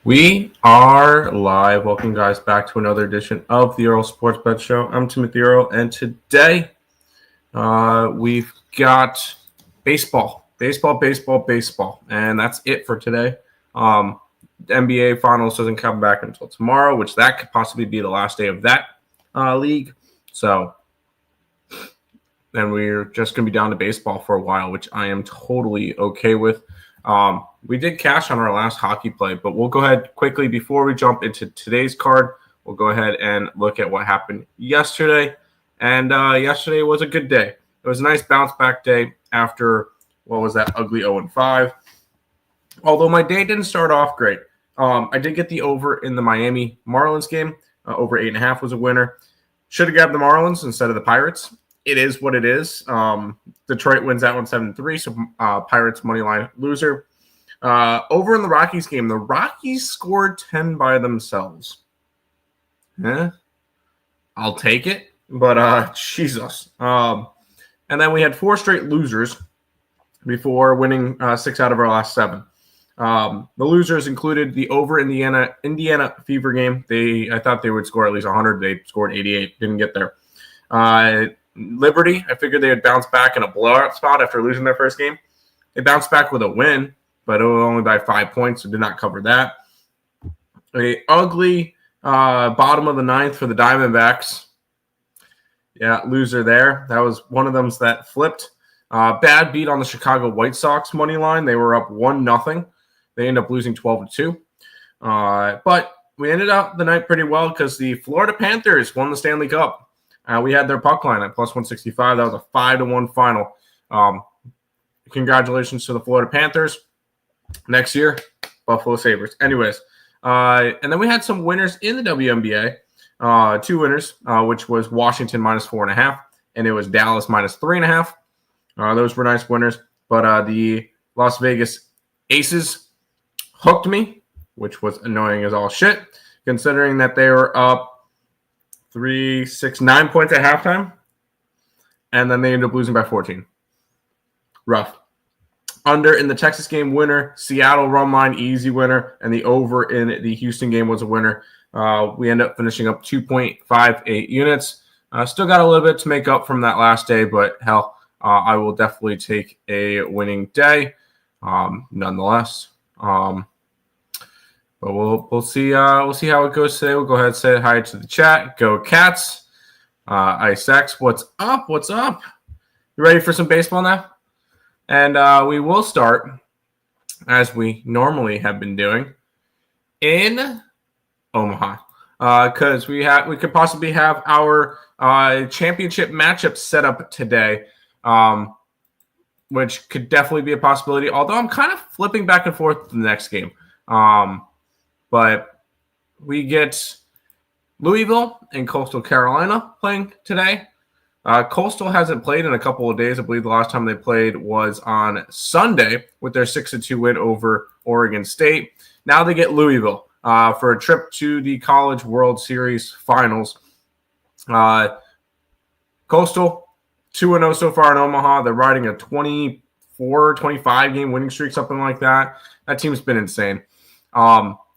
We are live. Welcome, guys, back to another edition of the Earle Sports Bet Show. I'm Timothy Earle, and today we've got baseball, and that's it for today. The NBA Finals doesn't come back until tomorrow, which that could possibly be the last day of that league. So then we're just going to be down to baseball for a while, which I am totally okay with. We did cash on our last hockey play, but we'll go ahead quickly before we jump into today's card. We'll go ahead and look at what happened yesterday. And yesterday was a good day. It was a nice bounce back day after, what was that, ugly 0-5. Although my day didn't start off great. I did get the over in the Miami Marlins game. Over 8.5 was a winner. Should have grabbed the Marlins instead of the Pirates. It is what it is. Detroit wins that one 7-3, so Pirates money line loser. Over in the Rockies game, the Rockies scored 10 by themselves. I'll take it, but Jesus. And then we had 4 straight losers before winning 6 out of our last 7. The losers included the over Indiana Fever game. I thought they would score at least 100. They scored 88. Didn't get there. Liberty, I figured they would bounce back in a blowout spot after losing their first game. They bounced back with a win, but it was only by 5 points, so did not cover that. A ugly bottom of the 9th for the Diamondbacks. Yeah, loser there. That was one of them that flipped. Bad beat on the Chicago White Sox money line. They were up 1-0. They ended up losing 12-2. But we ended up the night pretty well because the Florida Panthers won the Stanley Cup. We had their puck line at plus 165. That was a 5-1 final. Congratulations to the Florida Panthers. Next year, Buffalo Sabres. Anyways, and then we had some winners in the WNBA. 2 winners, which was Washington minus 4.5, and it was Dallas minus 3.5. Those were nice winners. But the Las Vegas Aces hooked me, which was annoying as all shit, considering that they were up 9 points at halftime, and then they ended up losing by 14. Rough. Under in the Texas game, winner, Seattle run line, easy winner, and the over in the Houston game was a winner. We end up finishing up 2.58 units. Still got a little bit to make up from that last day, but hell, I will definitely take a winning day, nonetheless. But we'll see how it goes today. We'll go ahead and say hi to the chat. Go Cats. IceX, what's up? What's up? You ready for some baseball now? And we will start, as we normally have been doing, in Omaha. Because we could possibly have our championship matchup set up today, which could definitely be a possibility. Although I'm kind of flipping back and forth to the next game. But we get Louisville and Coastal Carolina playing today. Coastal hasn't played in a couple of days. I believe the last time they played was on Sunday with their 6-2 win over Oregon State. Now they get Louisville for a trip to the College World Series Finals. Coastal 2-0 so far in Omaha. They're riding a 24-25 game winning streak, something like that. That team's been insane.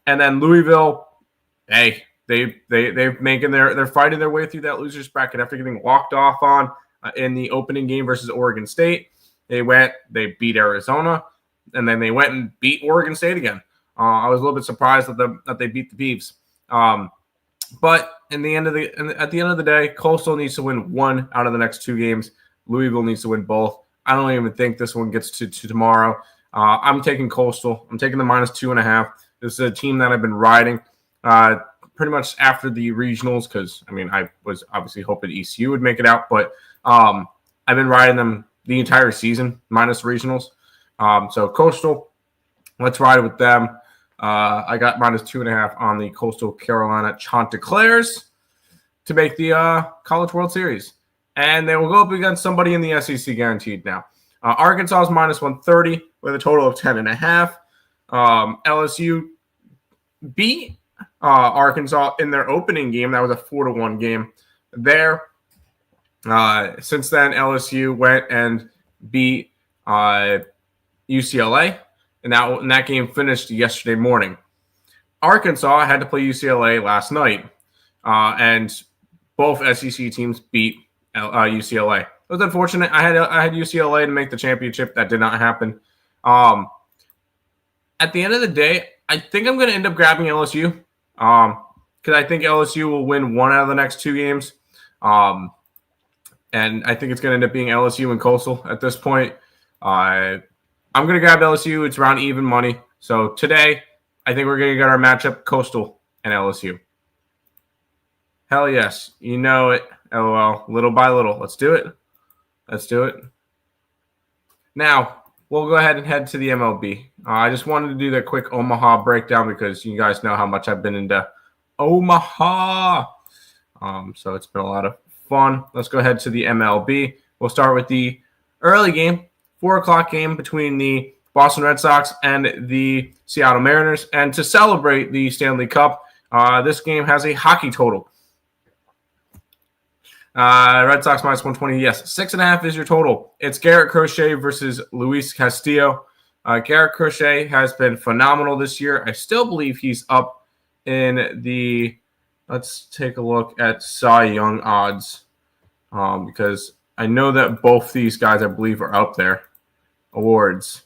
And then Louisville, hey, they're fighting their way through that losers bracket after getting walked off on in the opening game versus Oregon State. They beat Arizona, and then they went and beat Oregon State again. I was a little bit surprised that they beat the Beavs. But at the end of the day, Coastal needs to win 1 out of the next 2 games. Louisville needs to win both. I don't even think this one gets to tomorrow. I'm taking Coastal. I'm taking the minus 2.5. This is a team that I've been riding pretty much after the regionals because, I was obviously hoping ECU would make it out, but I've been riding them the entire season minus regionals. So Coastal, let's ride with them. I got minus 2.5 on the Coastal Carolina Chanticleers to make the College World Series. And they will go up against somebody in the SEC guaranteed now. Arkansas is minus 130 with a total of 10.5. LSU beat Arkansas in their opening game. That was a 4-1 game there. Since then, LSU went and beat UCLA, and that game finished yesterday morning. Arkansas had to play UCLA last night, and both SEC teams beat UCLA. It was unfortunate. I had UCLA to make the championship. That did not happen. At the end of the day, I think I'm going to end up grabbing LSU because I think LSU will win one out of the next 2 games. And I think it's going to end up being LSU and Coastal at this point. I'm going to grab LSU. It's around even money. So today, I think we're going to get our matchup, Coastal and LSU. Hell yes. You know it. LOL. Little by little. Let's do it. Let's do it. Now, we'll go ahead and head to the MLB. I just wanted to do the quick Omaha breakdown because you guys know how much I've been into Omaha. So it's been a lot of fun. Let's go ahead to the MLB. We'll start with the early game, 4 o'clock game between the Boston Red Sox and the Seattle Mariners. And to celebrate the Stanley Cup, this game has a hockey total. Red Sox minus 120. Yes, 6.5 is your total. It's Garrett Crochet versus Luis Castillo. Garrett Crochet has been phenomenal this year. I still believe he's up in the. Let's take a look at Cy Young odds because I know that both these guys, I believe, are up there. Awards.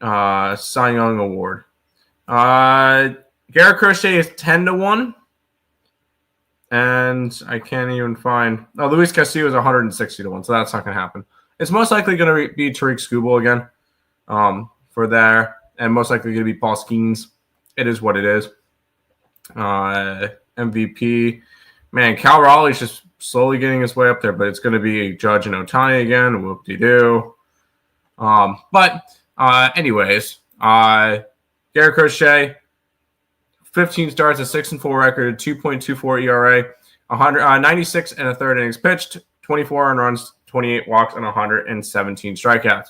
Cy Young Award. Garrett Crochet is 10-1. And I can't even find. Oh, Luis Castillo is 160-1, so that's not going to happen. It's most likely going to be Tariq Skubal again for there, and most likely going to be Paul Skeens. It is what it is. MVP. Man, Cal Raleigh's just slowly getting his way up there, but it's going to be Judge and Ohtani again. Whoop-de-doo. Anyways, Garrett Crochet. 15 starts, a 6-4 record, 2.24 ERA, 96 and a third innings pitched, 24 earned runs, 28 walks, and 117 strikeouts.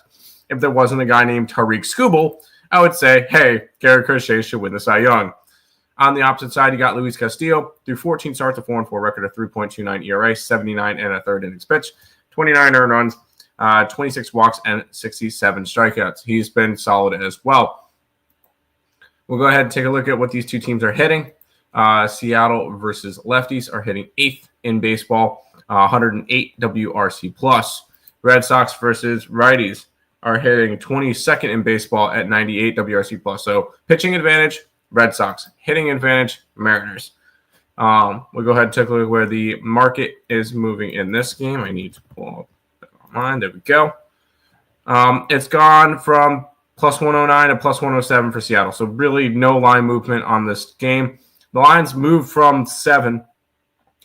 If there wasn't a guy named Tariq Skubal, I would say, hey, Garrett Crochet should win the Cy Young. On the opposite side, you got Luis Castillo through 14 starts, a 4-4 record, a 3.29 ERA, 79 and a third innings pitched, 29 earned runs, 26 walks, and 67 strikeouts. He's been solid as well. We'll go ahead and take a look at what these two teams are hitting. Seattle versus lefties are hitting 8th in baseball, 108 WRC plus. Red Sox versus righties are hitting 22nd in baseball at 98 WRC plus. So pitching advantage, Red Sox. Hitting advantage, Mariners. We'll go ahead and take a look at where the market is moving in this game. I need to pull up online. There we go. It's gone from plus 109 and plus 107 for Seattle. So really no line movement on this game. The lines moved from 7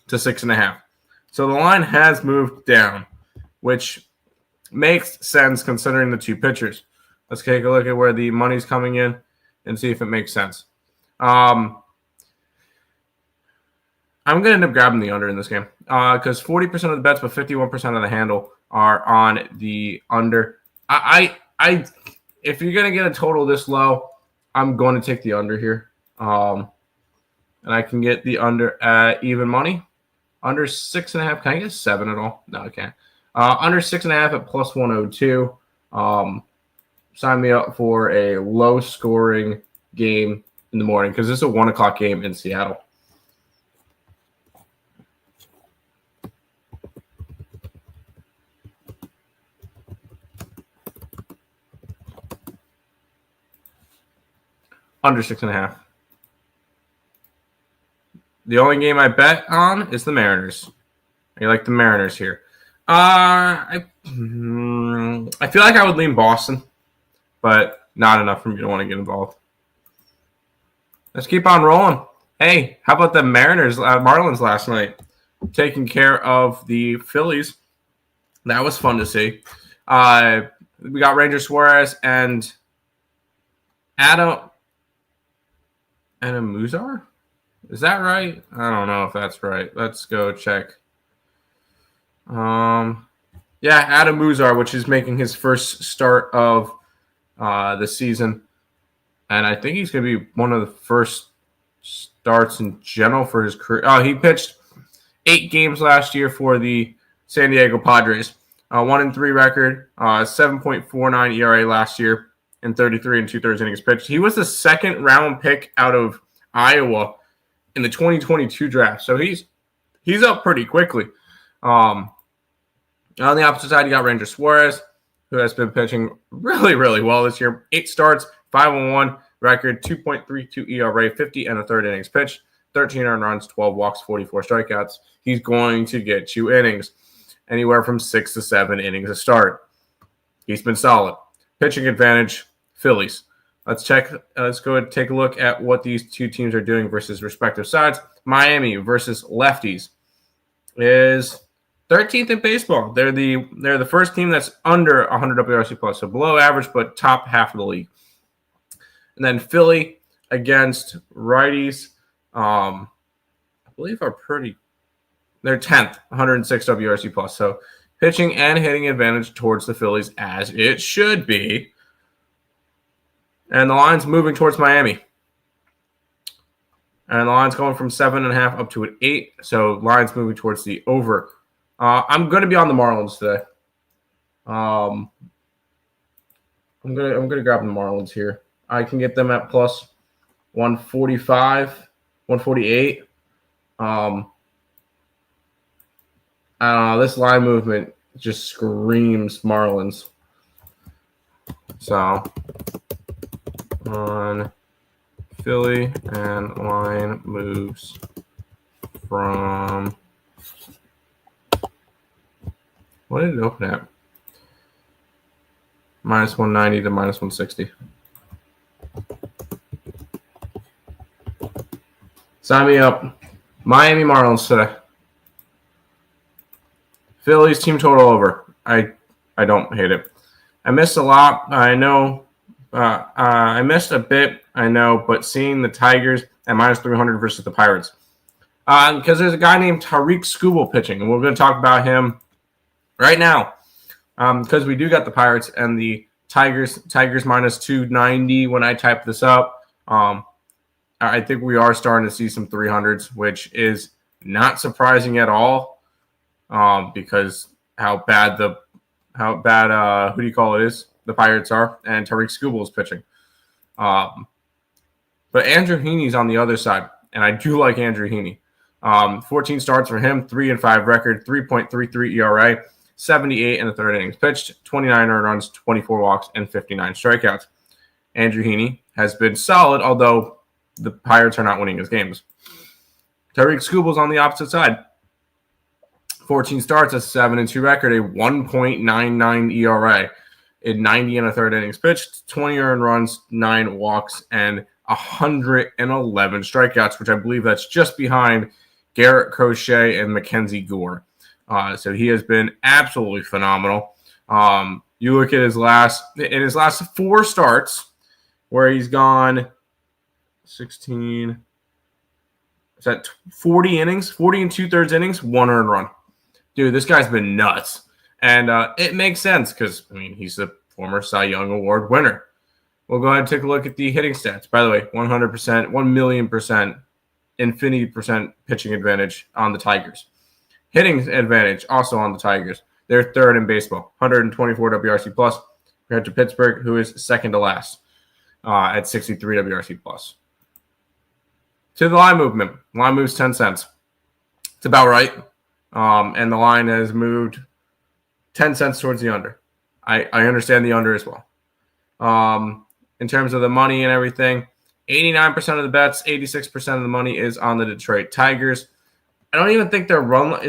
to 6.5. So the line has moved down, which makes sense considering the two pitchers. Let's take a look at where the money's coming in and see if it makes sense. I'm going to end up grabbing the under in this game because 40% of the bets but 51% of the handle are on the under. If you're going to get a total this low, I'm going to take the under here. And I can get the under at even money. Under 6.5. Can I get 7 at all? No, I can't. Under 6.5 at plus 102. Sign me up for a low-scoring game in the morning because this is a 1 o'clock game in Seattle. Under 6.5. The only game I bet on is the Mariners. I like the Mariners here. I feel like I would lean Boston, but not enough for me to want to get involved. Let's keep on rolling. Hey, how about the Mariners, Marlins last night? Taking care of the Phillies. That was fun to see. We got Ranger Suarez and Adam Muzar? Is that right? I don't know if that's right. Let's go check. Adam Muzar, which is making his first start of the season. And I think he's going to be one of the first starts in general for his career. Oh, he pitched 8 games last year for the San Diego Padres. 1-3 record, 7.49 ERA last year, and 33 2/3 innings pitched. He was the second round pick out of Iowa in the 2022 draft. So he's up pretty quickly. On the opposite side, you got Ranger Suarez, who has been pitching really, really well this year. 8 starts, 5-1 record, 2.32 ERA, 50 and a third innings pitched, 13 earned runs, 12 walks, 44 strikeouts. He's going to get you innings, anywhere from 6 to 7 innings a start. He's been solid. Pitching advantage, Phillies. Let's go ahead and take a look at what these two teams are doing versus respective sides. Miami versus lefties is 13th in baseball. They're the first team that's under 100 WRC plus, so below average, but top half of the league. And then Philly against righties, I believe they're 10th, 106 WRC plus. So pitching and hitting advantage towards the Phillies, as it should be. And the line's moving towards Miami. And the line's going from 7.5 up to an 8. So line's moving towards the over. I'm going to be on the Marlins today. I'm gonna grab the Marlins here. I can get them at plus 145, 148. I don't know. This line movement just screams Marlins. So on Philly, and line moves from, what did it open at? Minus 190 to minus 160. Sign me up. Miami Marlins today. Phillies team total over. I don't hate it. I missed a lot. I know. I missed a bit. I know. But seeing the Tigers at minus 300 versus the Pirates. Because there's a guy named Tariq Skubal pitching. And we're going to talk about him right now. Because we do got the Pirates and the Tigers minus 290 when I type this up. I think we are starting to see some 300s, which is not surprising at all. Because how bad the Pirates are, and Tariq Skubal is pitching. But Andrew Heaney's on the other side, and I do like Andrew Heaney. 14 starts for him, 3-5 record, 3.33 ERA, 78 in the third innings pitched, 29 earned runs, 24 walks, and 59 strikeouts. Andrew Heaney has been solid, although the Pirates are not winning his games. Tariq Skubal's on the opposite side. 14 starts, a 7-2 record, a 1.99 ERA, in 90 and a third innings pitched, 20 earned runs, 9 walks, and 111 strikeouts, which I believe that's just behind Garrett Crochet and Mackenzie Gore. So he has been absolutely phenomenal. You look at his last 4 starts, where he's gone 16. Is that 40 innings? 40 and 2/3 innings, 1 earned run. Dude, this guy's been nuts. And it makes sense because, he's a former Cy Young Award winner. We'll go ahead and take a look at the hitting stats. By the way, 100%, 1,000,000%, infinity percent pitching advantage on the Tigers. Hitting advantage also on the Tigers. They're third in baseball, 124 WRC plus, compared to Pittsburgh, who is second to last at 63 WRC plus. To the line movement. Line moves 10 cents. It's about right. And the line has moved 10 cents towards the under. I understand the under as well. In terms of the money and everything, 89% of the bets, 86% of the money is on the Detroit Tigers. I don't even think their run line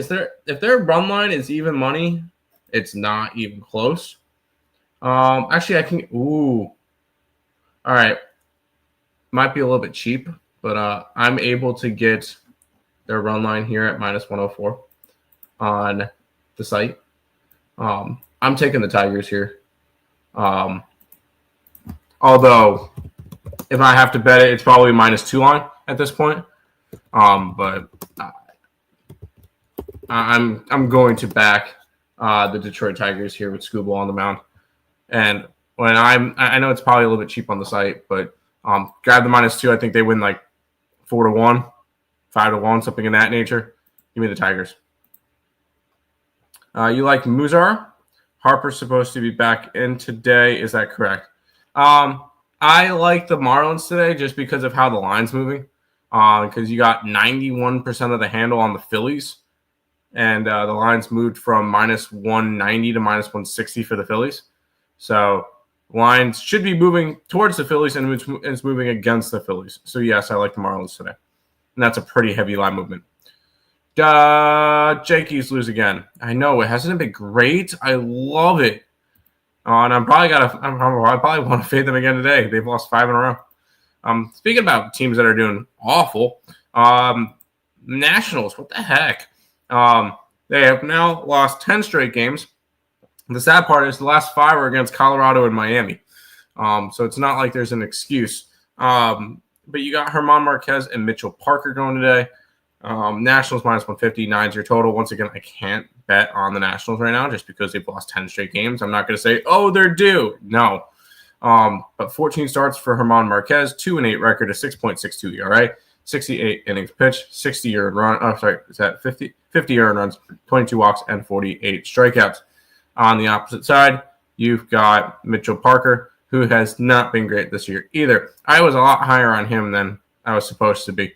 if their run line is even money, it's not even close. Actually, I can. All right, might be a little bit cheap, but I'm able to get their run line here at minus 104 on the site. I'm taking the Tigers here. Although, if I have to bet it, it's probably minus 2 line at this point. But I'm going to back the Detroit Tigers here with Skubal on the mound. And when I know it's probably a little bit cheap on the site, but grab the minus 2. I think they win like 4-1, 5-1, something in that nature. Give me the Tigers. You like Muzar? Harper's supposed to be back in today. Is that correct? I like the Marlins today just because of how the line's moving. because you got 91% of the handle on the Phillies. And the lines moved from minus 190 to minus 160 for the Phillies. So lines should be moving towards the Phillies, and it's moving against the Phillies. So, yes, I like the Marlins today. And that's a pretty heavy line movement. Yankees lose again. I know, it hasn't been great. I love it. And I probably want to fade them again today. They've lost 5 in a row. Speaking about teams that are doing awful, Nationals, what the heck? They have now lost 10 straight games. The sad part is the last 5 are against Colorado and Miami. So it's not like there's an excuse. But you got German Marquez and Mitchell Parker going today. Nationals minus 150, 9's your total. Once again, I can't bet on the Nationals right now just because they've lost 10 straight games. I'm not going to say, oh, they're due. No. But 14 starts for German Marquez, 2-8 record, a 6.62 ERA, 68 innings pitched, 60 earned run. Oh, sorry, is that 50 earned runs, 22 walks, and 48 strikeouts. On the opposite side, you've got Mitchell Parker, who has not been great this year either. I was a lot higher on him than I was supposed to be.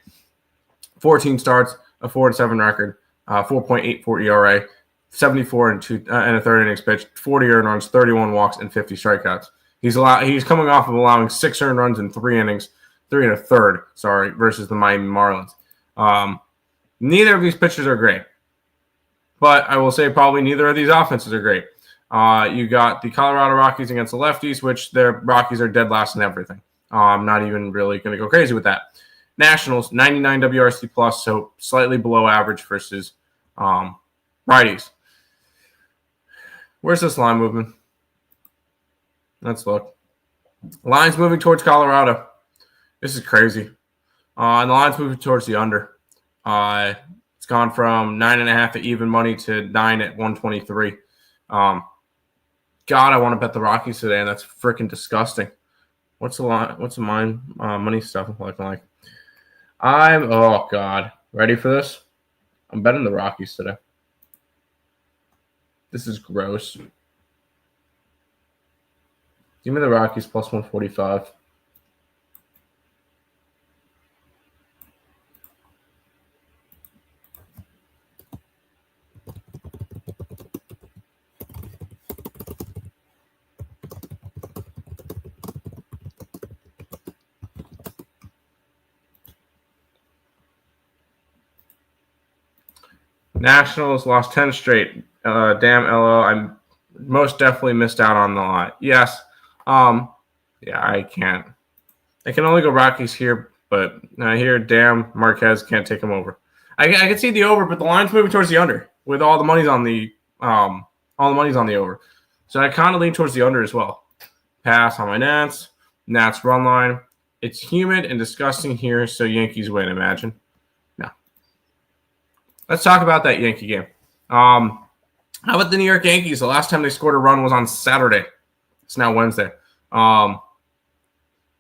14 starts, a 4-7 record, 4.84 ERA, 74 and a third innings pitched, 40 earned runs, 31 walks, and 50 strikeouts. He's coming off of allowing 6 earned runs in 3 innings, 3 and a third, versus the Miami Marlins. Neither of these pitchers are great, but I will say probably neither of these offenses are great. You got the Colorado Rockies against the lefties, which their Rockies are dead last in everything. I'm not even really going to go crazy with that. Nationals, 99 WRC plus, so slightly below average versus righties. Where's this line moving? Let's look. Line's moving towards Colorado. This is crazy. And the line's moving towards the under. It's gone from 9.5 at even money to 9 at 123. God, I want to bet the Rockies today, and that's freaking disgusting. What's the line? What's the money stuff looking like? Oh God, ready for this? I'm betting the Rockies today. This is gross. Give me the Rockies plus 145. Nationals lost 10 straight. Damn, LO. I most definitely missed out on the lot. Yes. Yeah, I can't. I can only go Rockies here, but here, damn, Marquez can't take him over. I can see the over, but the line's moving towards the under with all the money's on the over. So I kind of lean towards the under as well. Pass on my Nats. Nats run line. It's humid and disgusting here, so Yankees win, imagine. No. Let's talk about that Yankee game. How about the New York Yankees? The last time they scored a run was on Saturday. It's now Wednesday.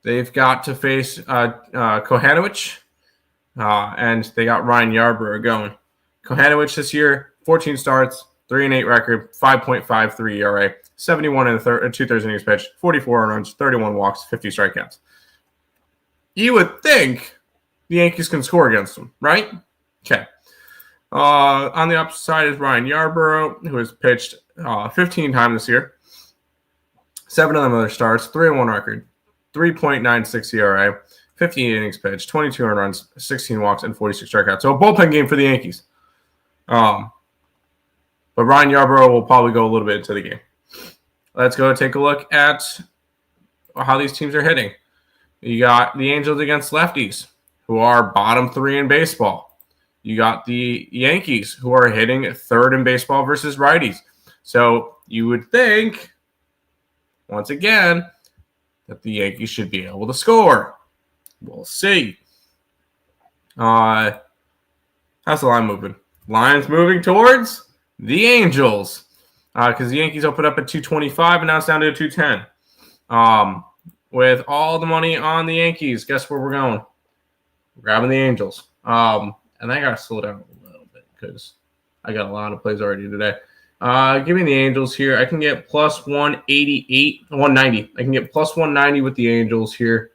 They've got to face Kohanowicz, and they got Ryan Yarbrough going. Kohanowicz this year, 14 starts, 3-8 record, 5.53 ERA, 71 and 2/3 innings pitched, 44 runs, 31 walks, 50 strikeouts. You would think the Yankees can score against them, right? Okay. On the opposite side is Ryan Yarbrough, who has pitched 15 times this year. 7 of them are starts, 3-1 record, 3.96 ERA, 15 innings pitched, 22 earned runs, 16 walks, and 46 strikeouts. So a bullpen game for the Yankees. But Ryan Yarbrough will probably go a little bit into the game. Let's go take a look at how these teams are hitting. You got the Angels against lefties, who are bottom 3 in baseball. You got the Yankees, who are hitting 3rd in baseball versus righties. So you would think, once again, that the Yankees should be able to score. We'll see. How's the line moving? Line's moving towards the Angels, because the Yankees opened up at 225 and now it's down to 210. With all the money on the Yankees, guess where we're going? We're grabbing the Angels. And I got to slow down a little bit because I got a lot of plays already today. Give me the Angels here. I can get plus 190. I can get plus 190 with the Angels here.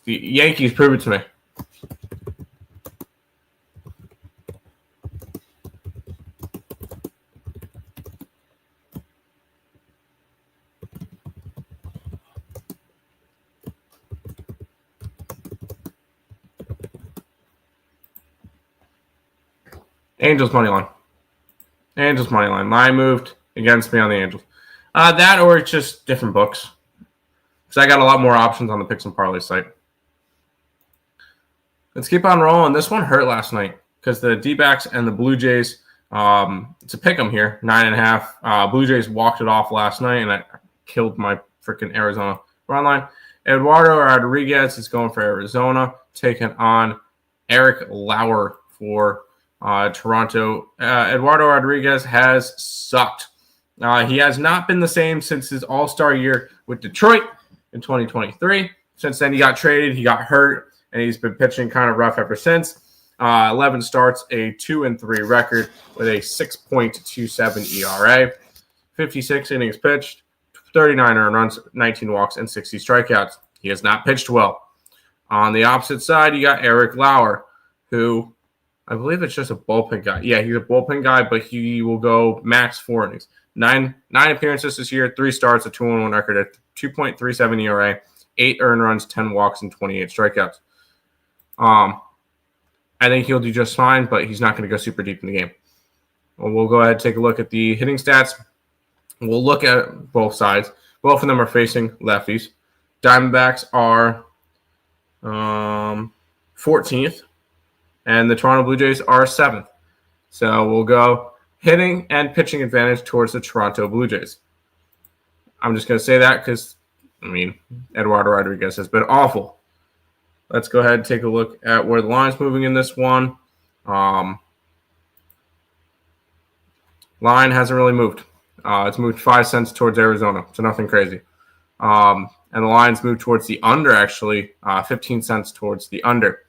The Yankees, prove it to me. Angels money line. Angels money line. Line moved against me on the Angels. That or it's just different books. Because I got a lot more options on the Picks and Parleys site. Let's keep on rolling. This one hurt last night because the D-backs and the Blue Jays, it's a pick 'em here, 9.5. Blue Jays walked it off last night, and I killed my freaking Arizona run line. Eduardo Rodriguez is going for Arizona, taking on Eric Lauer for Toronto. Eduardo Rodriguez has sucked. He has not been the same since his All-Star year with Detroit in 2023. Since then, he got traded, he got hurt, and he's been pitching kind of rough ever since. 11 starts, a 2-3 record with a 6.27 ERA, 56 innings pitched, 39 earned runs, 19 walks, and 60 strikeouts. He has not pitched well. On the opposite side, you got Eric Lauer, who I believe it's just a bullpen guy. Yeah, he's a bullpen guy, but he will go max 4 innings. Nine appearances this year, 3 starts, a 2-1 record, a 2.37 ERA, 8 earned runs, 10 walks, and 28 strikeouts. I think he'll do just fine, but he's not going to go super deep in the game. Well, we'll go ahead and take a look at the hitting stats. We'll look at both sides. Both of them are facing lefties. Diamondbacks are 14th, and the Toronto Blue Jays are 7th. So we'll go hitting and pitching advantage towards the Toronto Blue Jays. I'm just going to say that because, Eduardo Rodriguez has been awful. Let's go ahead and take a look at where the line's moving in this one. Line hasn't really moved. It's moved 5 cents towards Arizona, so nothing crazy. And the line's moved towards the under, actually, 15 cents towards the under.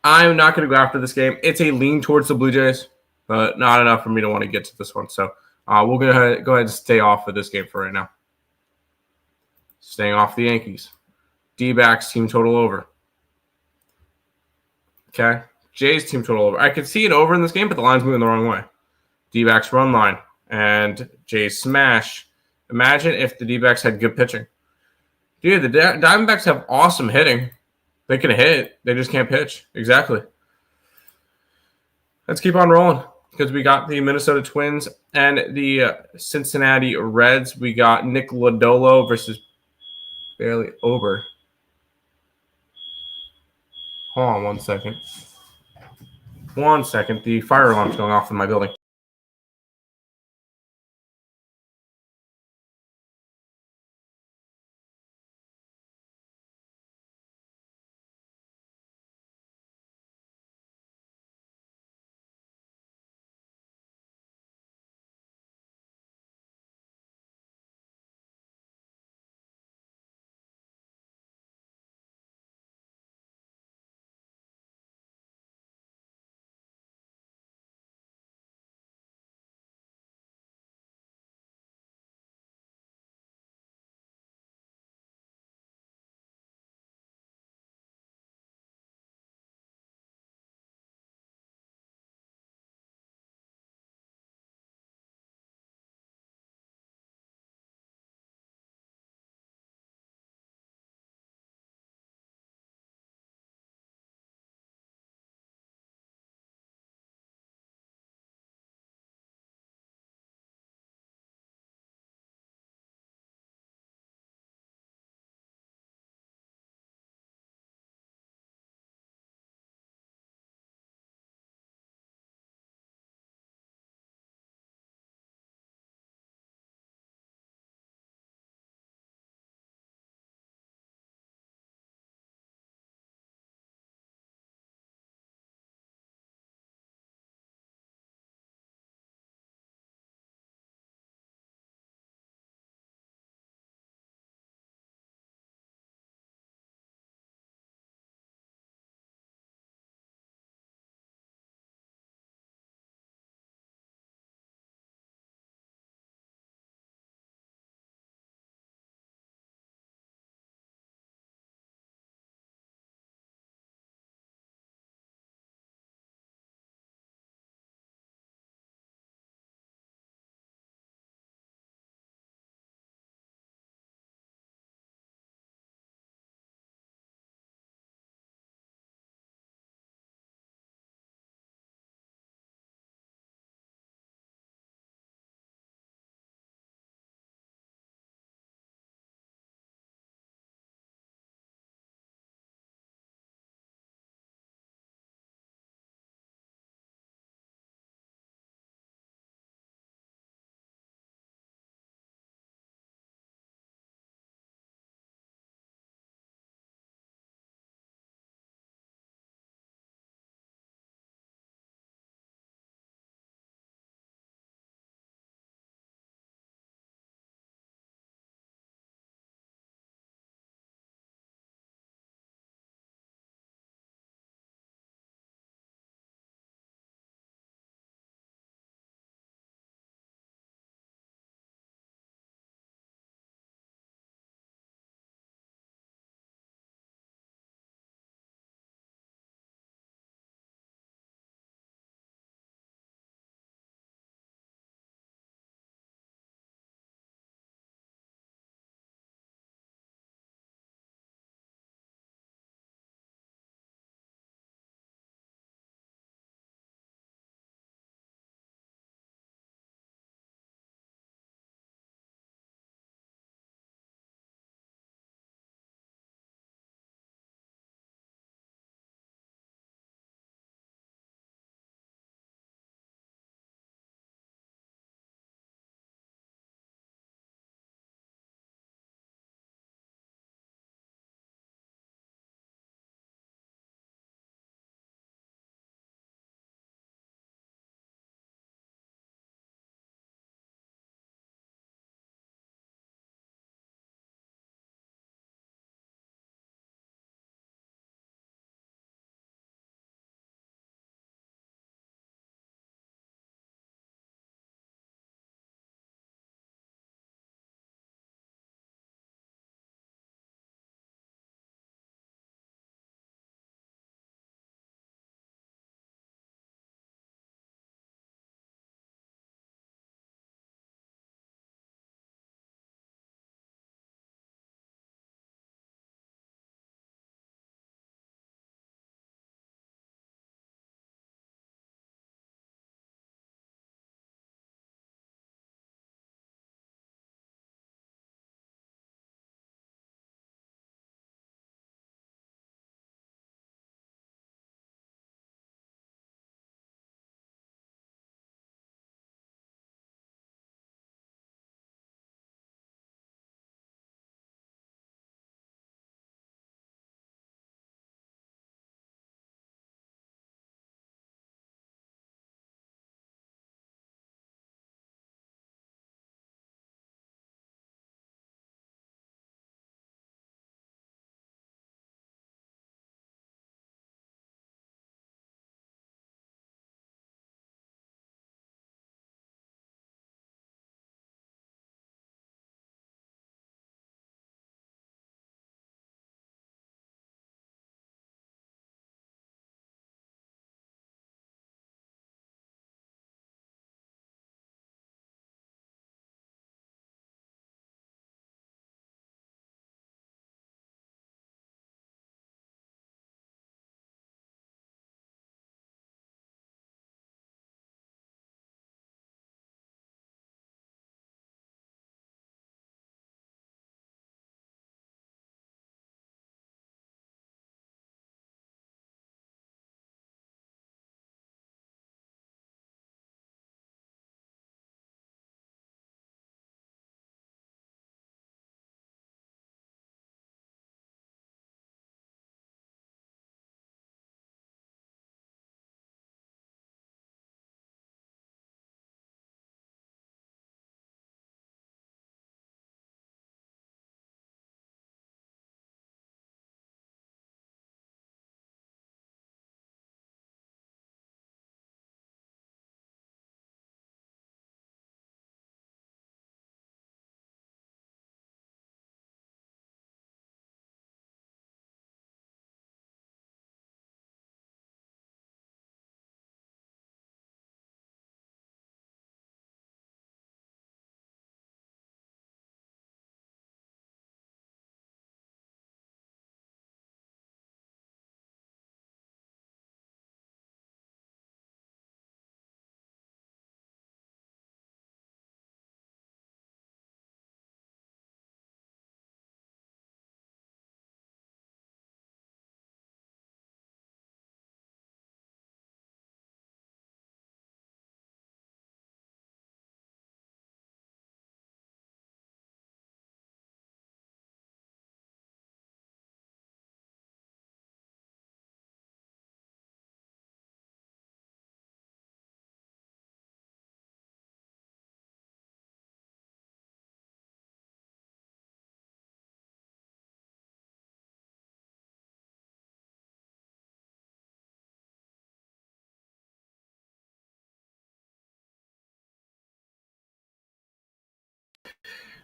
I'm not going to go after this game. It's a lean towards the Blue Jays, but not enough for me to want to get to this one. So we'll go ahead and stay off of this game for right now. Staying off the Yankees. D-backs team total over. Okay. Jays team total over. I could see it over in this game, but the line's moving the wrong way. D-backs run line and Jays smash. Imagine if the D-backs had good pitching. Dude, the Diamondbacks have awesome hitting. They can hit. They just can't pitch. Exactly. Let's keep on rolling because we got the Minnesota Twins and the Cincinnati Reds. We got Nick Lodolo versus Bailey Ober. Hold on 1 second. 1 second. The fire alarm's going off in my building.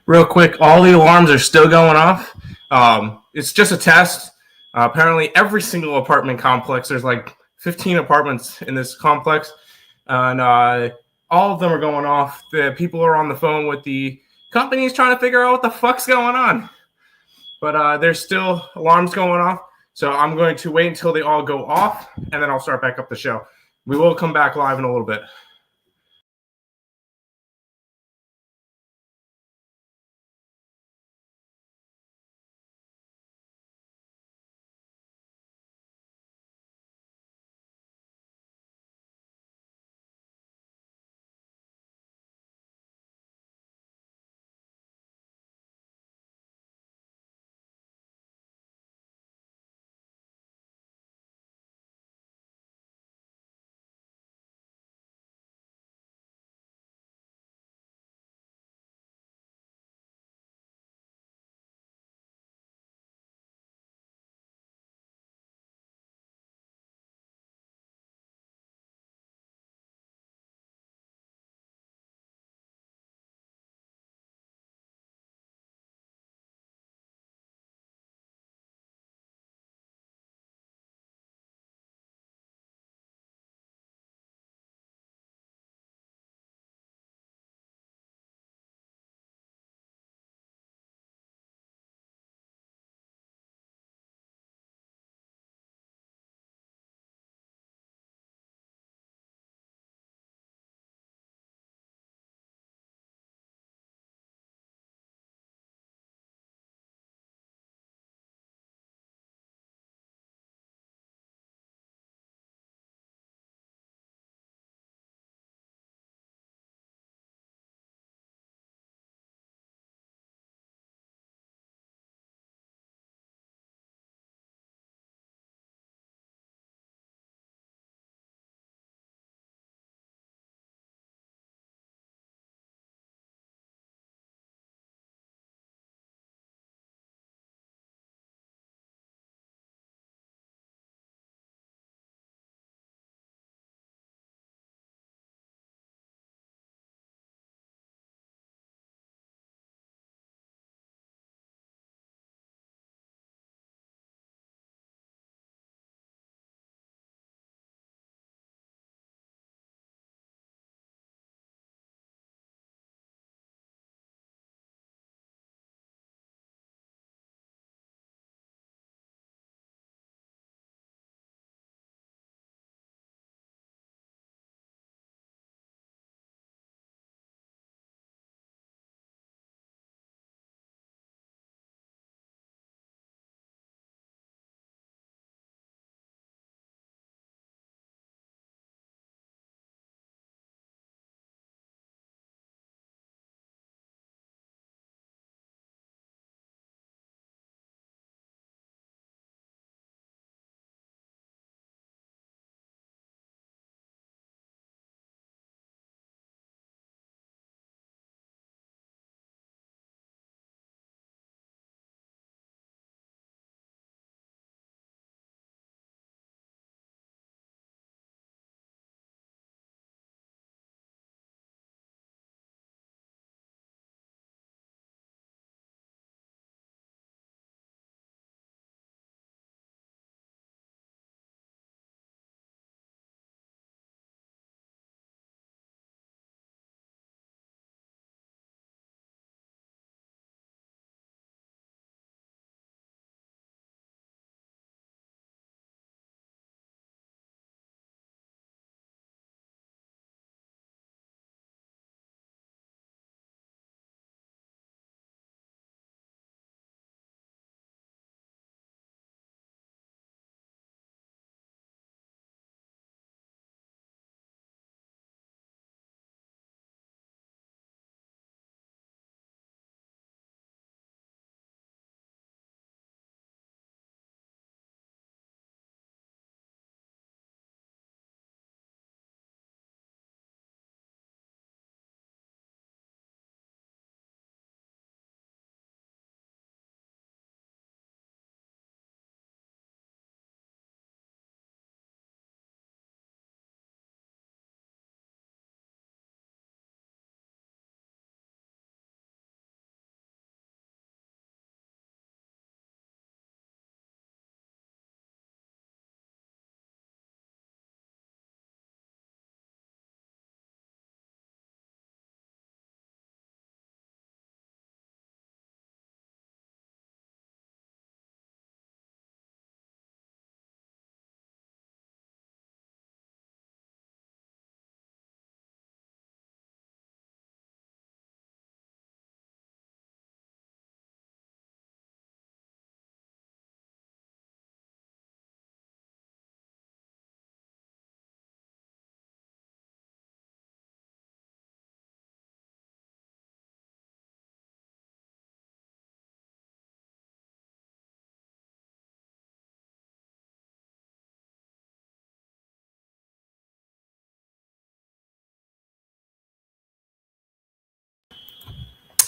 Real quick, all the alarms are still going off. It's just a test. Apparently, every single apartment complex, there's like 15 apartments in this complex, and all of them are going off. The people are on the phone with the companies trying to figure out what the fuck's going on. But there's still alarms going off. So I'm going to wait until they all go off, and then I'll start back up the show. We will come back live in a little bit.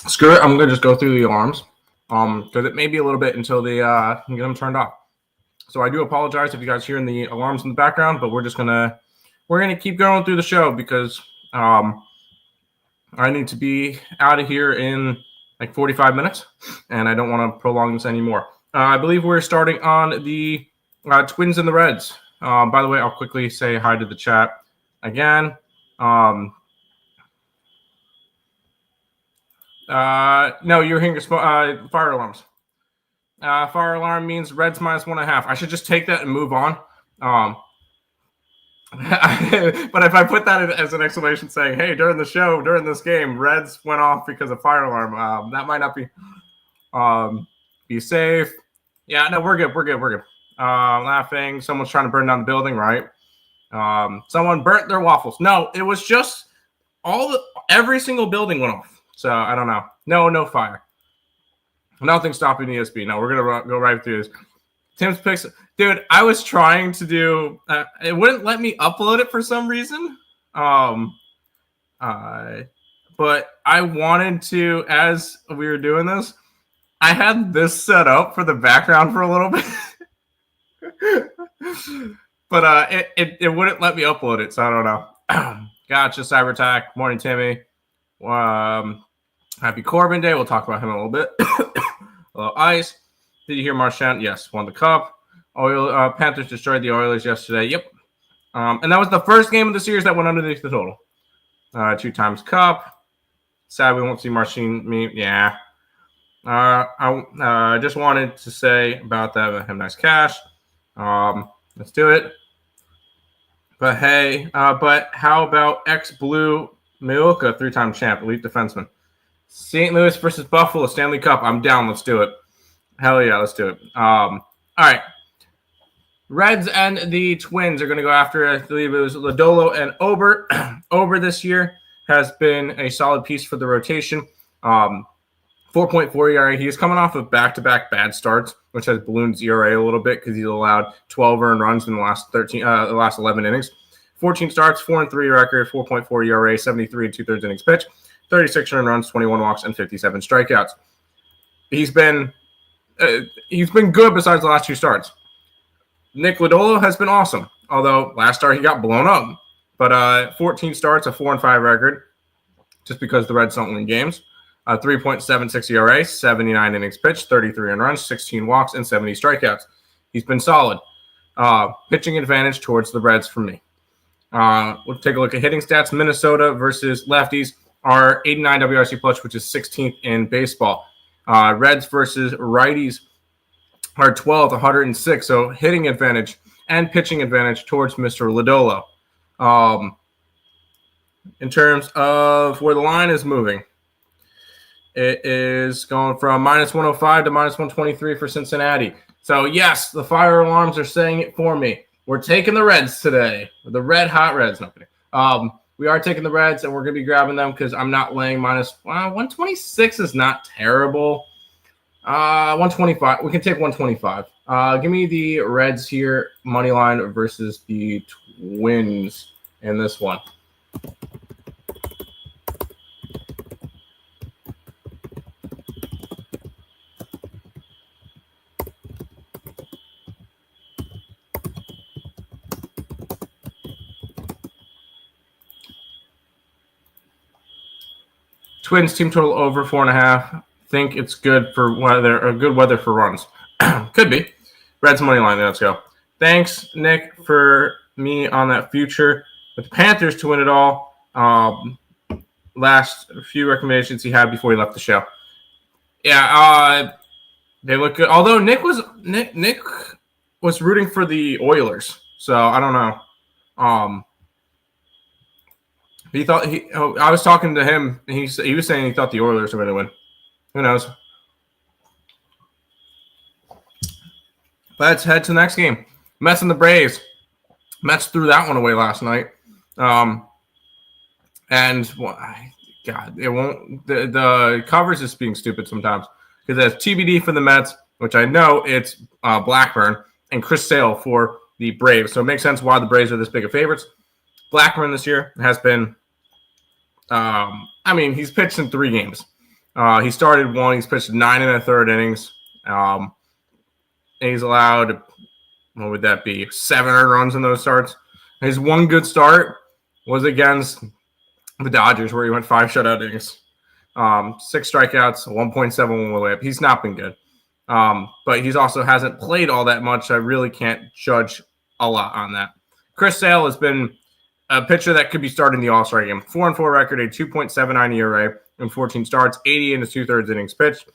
Screw it. I'm going to just go through the alarms because it may be a little bit until they get them turned off. So I do apologize if you guys hearing the alarms in the background, but we're gonna keep going through the show because I need to be out of here in like 45 minutes, and I don't want to prolong this anymore. I believe we're starting on the Twins and the Reds. By the way, I'll quickly say hi to the chat again. No, you're hearing fire alarms. Fire alarm means Reds -1.5. I should just take that and move on. But if I put that as an exclamation saying, hey, during the show, during this game, Reds went off because of fire alarm, that might not be safe. Yeah, no, we're good. Laughing. Someone's trying to burn down the building, right? Someone burnt their waffles. No, it was just every single building went off. So I don't know. No fire. Nothing stopping ESB. No, we're going to go right through this. Tim's picks. Dude, I was trying to do it wouldn't let me upload it for some reason. But I wanted to, as we were doing this, I had this set up for the background for a little bit. But it wouldn't let me upload it, so I don't know. Gotcha, Cyber Attack. Morning, Timmy. Happy Corbin Day. We'll talk about him a little bit. Ice. Did you hear Marchand? Yes, won the cup. Panthers destroyed the Oilers yesterday. Yep. And that was the first game of the series that went underneath the total. 2 times cup. Sad we won't see Marchand. Yeah. I just wanted to say about that. Have nice cash. Let's do it. But hey, but how about ex-Blue Milka, 3-time champ, elite defenseman? St. Louis versus Buffalo, Stanley Cup. I'm down. Let's do it. Hell yeah, let's do it. All right. Reds and the Twins are going to go after, I believe it was Lodolo and Ober. Ober this year has been a solid piece for the rotation. 4.4 ERA. He's coming off of back-to-back bad starts, which has ballooned ERA a little bit because he's allowed 12 earned runs in the last 11 innings. 14 starts, 4-3 record, 4.4 ERA, 73 2/3 innings pitched, 36 earned runs, 21 walks, and 57 strikeouts. He's been good besides the last 2 starts. Nick Lodolo has been awesome, although last start he got blown up. But 14 starts, a 4-5 record, just because the Reds don't win games. 3.76 ERA, 79 innings pitched, 33 earned runs, 16 walks, and 70 strikeouts. He's been solid. Pitching advantage towards the Reds for me. We'll take a look at hitting stats. Minnesota versus lefties are 89 WRC plus, which is 16th in baseball. Reds versus righties are 12th, 106. So hitting advantage and pitching advantage towards Mr. Lodolo. In terms of where the line is moving, it is going from -105 to -123 for Cincinnati. So, yes, the fire alarms are saying it for me. We're taking the Reds today. The red hot Reds. No, we are taking the Reds, and we're going to be grabbing them because I'm not laying -126 is not terrible. 125. We can take 125. Give me the Reds here, money line versus the Twins in this one. Twins team total over 4.5. Think it's good for weather or good weather for runs. Could be. Reds money line. Let's go. Thanks, Nick, for me on that future with the Panthers to win it all. Last few recommendations he had before he left the show. Yeah, they look good. Although Nick was rooting for the Oilers, so I don't know. He thought I was talking to him, and he was saying he thought the Oilers were going to win. Who knows? Let's head to the next game. Mets and the Braves. Mets threw that one away last night. And God, it won't. The coverage is being stupid sometimes because it has TBD for the Mets, which I know it's Blackburn, and Chris Sale for the Braves. So it makes sense why the Braves are this big of favorites. Blackburn this year has been, he's pitched in 3 games. He started one. He's pitched 9 1/3 innings. And he's allowed, what would that be, 7 earned runs in those starts. His one good start was against the Dodgers, where he went 5 shutout innings, 6 strikeouts, 1.71 whip. He's not been good. But he's also hasn't played all that much. I really can't judge a lot on that. Chris Sale has been a pitcher that could be starting the All-Star game. 4-4 record, a 2.79 ERA in 14 starts, 80 and 2/3 innings pitched,